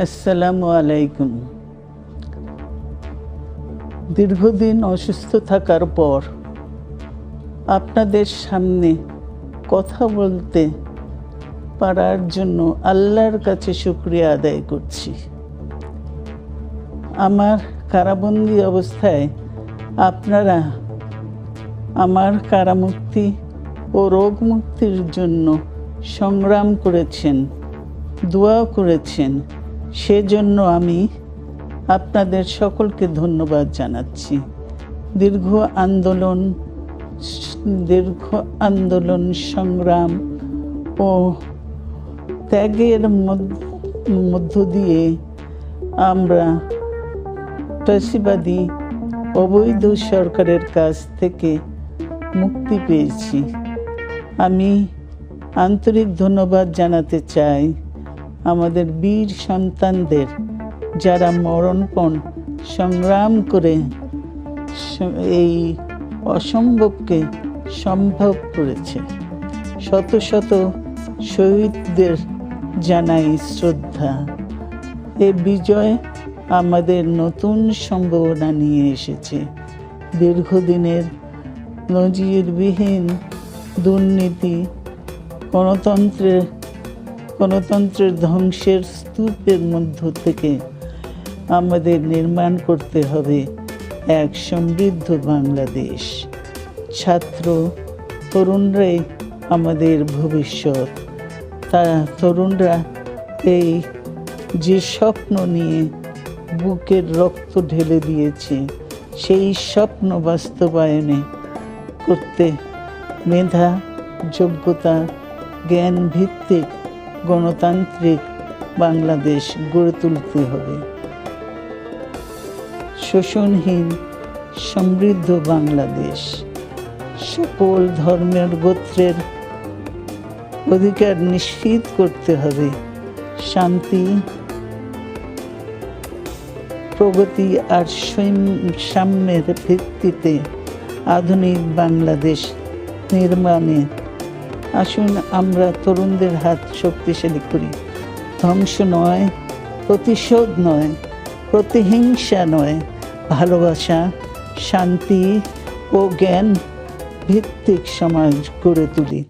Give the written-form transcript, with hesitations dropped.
আসসালামু আলাইকুম। দীর্ঘদিন অসুস্থ থাকার পর আপনাদের সামনে কথা বলতে পারার জন্য আল্লাহর কাছে শুকরিয়া আদায় করছি। আমার কারাবন্দী অবস্থায় আপনারা আমার কারামুক্তি ও রোগ মুক্তির জন্য সংগ্রাম করেছেন, দোয়া করেছেন। সেজন্য আমি আপনাদের সকলকে ধন্যবাদ জানাচ্ছি। দীর্ঘ আন্দোলন সংগ্রাম ও ত্যাগের মধ্য দিয়ে আমরা ফ্যাসিবাদী অবৈধ সরকারের কাছ থেকে মুক্তি পেয়েছি। আমি আন্তরিক ধন্যবাদ জানাতে চাই আমাদের বীর সন্তানদের, যারা মরণপণ সংগ্রাম করে এই অসম্ভবকে সম্ভব করেছে। শত শত শহীদদের জানাই শ্রদ্ধা। এ বিজয় আমাদের নতুন সম্ভাবনা নিয়ে এসেছে। দীর্ঘদিনের নজিরবিহীন দুর্নীতি, গণতন্ত্রের ধ্বংসের স্তূপের মধ্য থেকে আমাদের নির্মাণ করতে হবে এক সমৃদ্ধ বাংলাদেশ। ছাত্র তরুণরাই আমাদের ভবিষ্যৎ। তরুণরা এই যে স্বপ্ন নিয়ে বুকের রক্ত ঢেলে দিয়েছে, সেই স্বপ্ন বাস্তবায়নে করতে মেধা, যোগ্যতা, জ্ঞান ভিত্তিক গণতান্ত্রিক বাংলাদেশ গড়ে তুলতে হবে। শোষণহীন সমৃদ্ধ বাংলাদেশ। সকল ধর্মের গোত্রের অধিকার নিশ্চিত করতে হবে। শান্তি, প্রগতি আর সাম্যের ভিত্তিতে আধুনিক বাংলাদেশ নির্মাণে আসুন আমরা তরুণদের হাত শক্তিশালী করি। ধ্বংস নয়, প্রতিশোধ নয়, প্রতিহিংসা নয়, ভালোবাসা, শান্তি ও জ্ঞান ভিত্তিক সমাজ গড়ে তুলি।